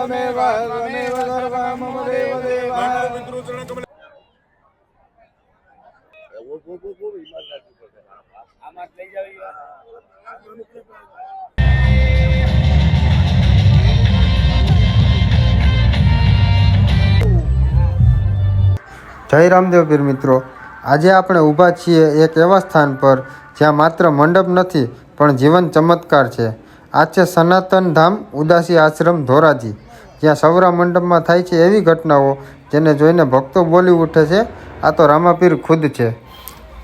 त्वमेव सर्वं मम देव જય રામદેવ પીર મિત્રો, આજે આપણે ઊભા છીએ એક એવા સ્થાન પર જ્યાં માત્ર મંડપ નથી પણ જીવન ચમત્કાર છે. આ છે સનાતન ધામ ઉદાસી આશ્રમ ધોરાજી, જ્યાં સૌરા મંડપમાં થાય છે એવી ઘટનાઓ જેને જોઈને ભક્તો બોલી ઉઠે છે, આ તો રામાપીર ખુદ છે.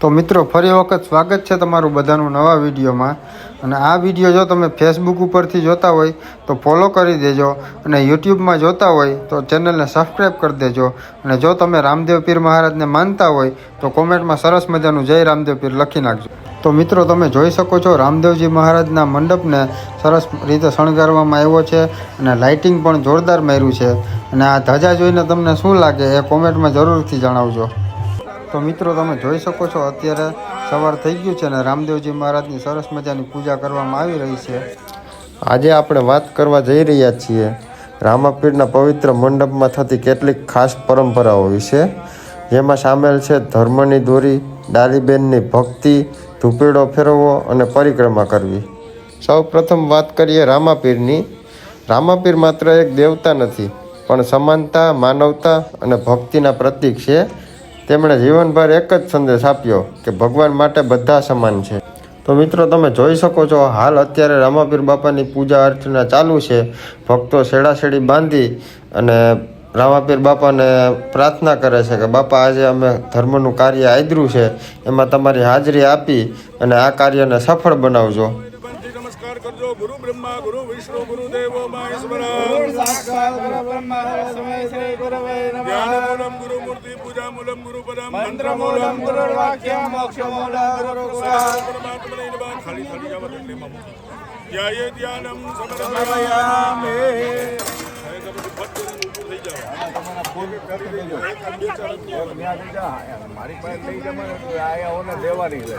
તો મિત્રો, ફરી વખત સ્વાગત છે તમારું બધાનું નવા વિડીયોમાં. અને આ વિડીયો જો તમે ફેસબુક ઉપરથી જોતા હોય તો ફોલો કરી દેજો, અને યુટ્યુબમાં જોતા હોય તો ચેનલને સબસ્ક્રાઈબ કરી દેજો. અને જો તમે રામદેવ પીર મહારાજને માનતા હોય તો કોમેન્ટમાં સરસ મજાનું જય રામદેવ પીર લખી નાખજો. તો મિત્રો, તમે જોઈ શકો છો રામદેવજી મહારાજના મંડપને સરસ રીતે શણગારવામાં આવ્યો છે અને લાઇટિંગ પણ જોરદાર માર્યું છે. અને આ ધજા જોઈને તમને શું લાગે એ કોમેન્ટમાં જરૂરથી જણાવજો. તો મિત્રો, તમે જોઈ શકો છો અત્યારે સવાર થઈ ગયું છે અને રામદેવજી મહારાજની સરસ મજાની પૂજા કરવામાં આવી રહી છે. આજે આપણે વાત કરવા જઈ રહ્યા છીએ રામાપીરના પવિત્ર મંડપમાં થતી કેટલીક ખાસ પરંપરાઓ વિશે, જેમાં સામેલ છે ધર્મની દોરી, ડાલીબેનની ભક્તિ, ધૂપેડો ફેરવવો અને પરિક્રમા કરવી. સૌ પ્રથમ વાત કરીએ રામાપીરની. રામાપીર માત્ર એક દેવતા નથી પણ સમાનતા, માનવતા અને ભક્તિના પ્રતીક છે. તેમણે જીવનભર એક જ સંદેશ આપ્યો કે ભગવાન માટે બધા સમાન છે. તો મિત્રો, તમે જોઈ શકો છો હાલ અત્યારે રામાપીર બાપાની પૂજા અર્ચના ચાલુ છે. ભક્તો શેડાશેડી બાંધી અને રામાપીર બાપાને પ્રાર્થના કરે છે કે બાપા, આજે અમે ધર્મનું કાર્ય આદર્યું છે, એમાં તમારી હાજરી આપી અને આ કાર્યને સફળ બનાવજો. गुरु ब्रह्मा गुरु विष्णु गुरु देवो महेश्वर साक्षात् परब्रह्म तस्मै श्री गुरवे नमः. ज्ञानमूलं गुरु मूर्ति पूजा मूलं गुरु पदम मंत्र मूलं गुरु वाक्य मोक्ष मूलं गुरु परमात्मने नमः. खाली खाली जावत એટલે માં ध्याये ध्यानं समर्पयामि. મારી પાસે લઈ જવાનું આયા ઓને દેવાની છે.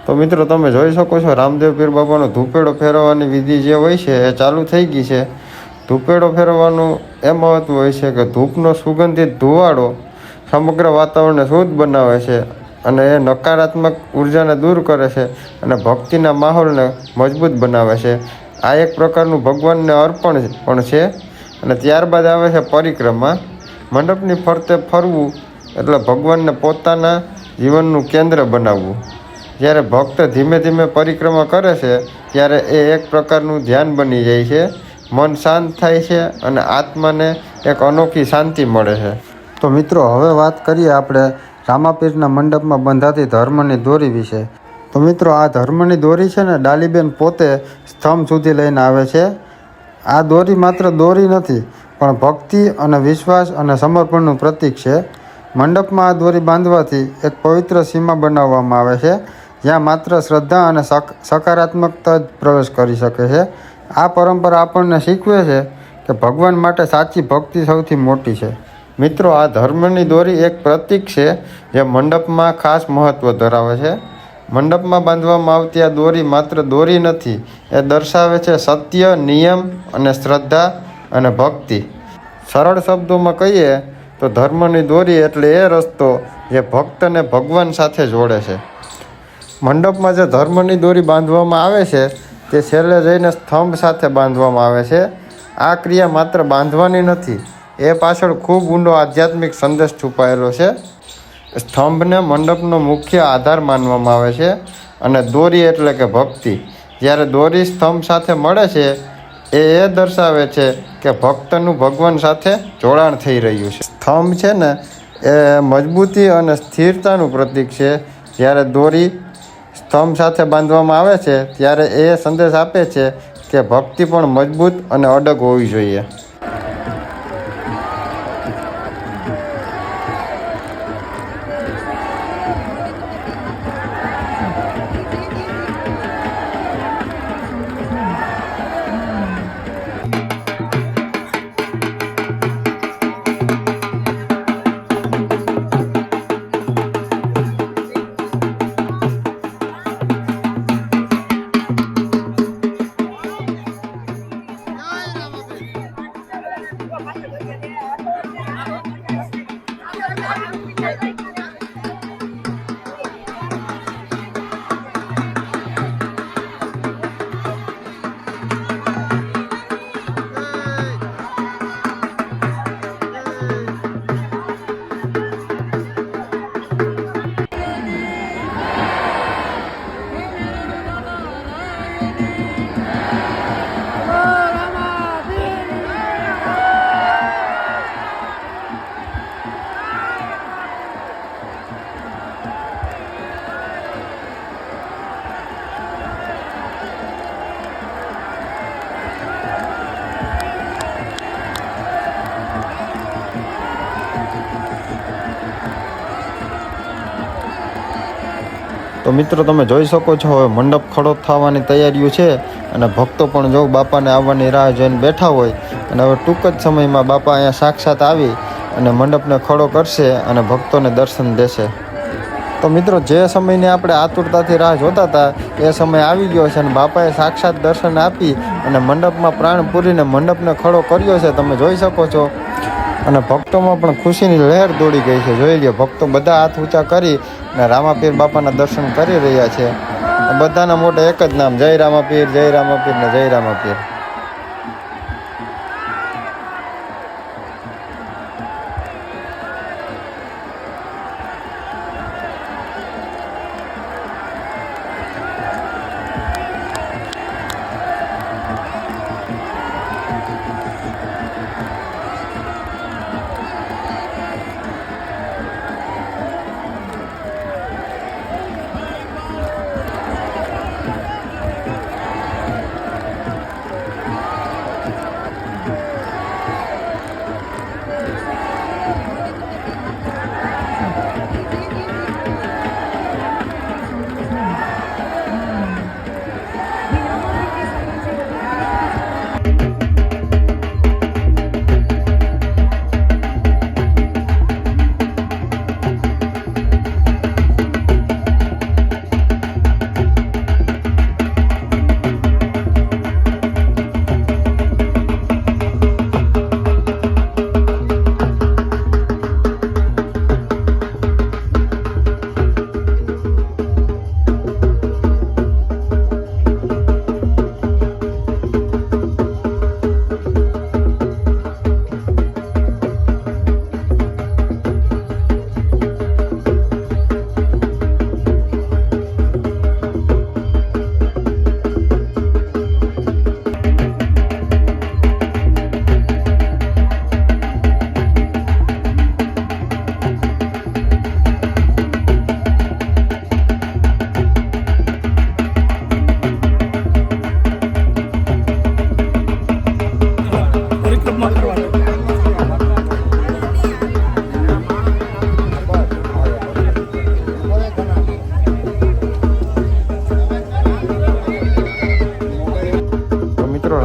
તો મિત્રો, તમે જોઈ શકો છો રામદેવ પીર બાપાનો ધૂપેડો ફેરવવાની વિધિ જે હોય છે એ ચાલુ થઈ ગઈ છે. ધૂપેડો ફેરવવાનું એ મહત્વ હોય છે કે ધૂપનો સુગંધિત ધુવાડો સમગ્ર વાતાવરણને શુદ્ધ બનાવે છે અને એ નકારાત્મક ઉર્જાને દૂર કરે છે અને ભક્તિના માહોલને મજબૂત બનાવે છે. આ એક પ્રકારનું ભગવાનને અર્પણ પણ છે. અને ત્યારબાદ આવે છે પરિક્રમા. મંડપની ફરતે ફરવું એટલે ભગવાનને પોતાના જીવનનું કેન્દ્ર બનાવવું. જ્યારે ભક્ત ધીમે ધીમે પરિક્રમા કરે છે ત્યારે એ એક પ્રકારનું ધ્યાન બની જાય છે. મન શાંત થાય છે અને આત્માને એક અનોખી શાંતિ મળે છે. તો મિત્રો, હવે વાત કરીએ આપણે રામાપીરના મંડપમાં બંધાતી ધર્મની દોરી વિશે. તો મિત્રો, આ ધર્મની દોરી છે ને ડાલીબેન પોતે સ્તંભ સુધી લઈને આવે છે. આ દોરી માત્ર દોરી નથી પણ ભક્તિ અને વિશ્વાસ અને સમર્પણનું પ્રતીક છે. મંડપમાં આ દોરી બાંધવાથી એક પવિત્ર સીમા બનાવવામાં આવે છે, જ્યાં માત્ર શ્રદ્ધા અને સકારાત્મકતા જ પ્રવેશ કરી શકે છે. આ પરંપરા આપણને શીખવે છે કે ભગવાન માટે સાચી ભક્તિ સૌથી મોટી છે. મિત્રો, આ ધર્મની દોરી એક પ્રતીક છે જે મંડપમાં ખાસ મહત્ત્વ ધરાવે છે. મંડપમાં બાંધવામાં આવતી આ દોરી માત્ર દોરી નથી, એ દર્શાવે છે સત્ય, નિયમ અને શ્રદ્ધા અને ભક્તિ. સરળ શબ્દોમાં કહીએ તો ધર્મની દોરી એટલે એ રસ્તો જે ભક્તને ભગવાન સાથે જોડે છે. મંડપમાં જે ધર્મની દોરી બાંધવામાં આવે છે તે છેલ્લે જઈને સ્તંભ સાથે બાંધવામાં આવે છે. આ ક્રિયા માત્ર બાંધવાની નથી, એ પાછળ ખૂબ ઊંડો આધ્યાત્મિક સંદેશ છુપાયેલો છે. સ્તંભને મંડપનો મુખ્ય આધાર માનવામાં આવે છે અને દોરી એટલે કે ભક્તિ. જ્યારે દોરી સ્તંભ સાથે મળે છે એ દર્શાવે છે કે ભક્તનું ભગવાન સાથે જોડાણ થઈ રહ્યું છે. સ્તંભ છે ને એ મજબૂતી અને સ્થિરતાનું પ્રતીક છે. જ્યારે દોરી સ્તંભ સાથે બાંધવામાં આવે છે ત્યારે એ સંદેશ આપે છે કે ભક્તિ પણ મજબૂત અને અડગ હોવી જોઈએ. તો મિત્રો તમે જોઈ શકો છો હવે મંડપ ખડો થવાની તૈયારીઓ છે અને ભક્તો પણ જો બાપાને આવવાની રાહ જોઈને બેઠા હોય અને હવે ટૂંક જ સમયમાં બાપા અહીંયા સાક્ષાત આવી અને મંડપને ખડો કરશે અને ભક્તોને દર્શન દેશે. તો મિત્રો જે સમયની આપણે આતુરતાથી રાહ જોતા હતા એ સમય આવી ગયો છે અને બાપાએ સાક્ષાત દર્શન આપી અને મંડપમાં પ્રાણ પૂરીને મંડપને ખડો કર્યો છે તમે જોઈ શકો છો. અને ભક્તોમાં પણ ખુશીની લહેર દોડી ગઈ છે. જોઈ લો ભક્તો બધા હાથ ઊંચા કરી અને રામાપીર બાપાના દર્શન કરી રહ્યા છે. બધાના મોઢે એક જ નામ, જય રામાપીર, જય રામાપીર ને જય રામાપીર.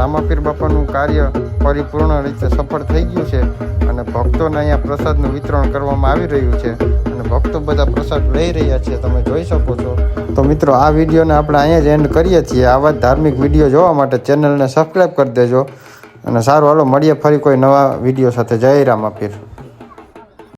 રામાપીર બાપાનું કાર્ય પરિપૂર્ણ રીતે સફળ થઈ ગયું છે અને ભક્તોને અહીંયા પ્રસાદનું વિતરણ કરવામાં આવી રહ્યું છે અને ભક્તો બધા પ્રસાદ લઈ રહ્યા છે તમે જોઈ શકો છો. તો મિત્રો આ વિડીયોને આપણે અહીંયા જ એન્ડ કરીએ છીએ. આવા ધાર્મિક વિડીયો જોવા માટે ચેનલને સબસ્ક્રાઈબ કરી દેજો અને સારું હાલો મળીએ ફરી કોઈ નવા વિડીયો સાથે. જય રામાપીર.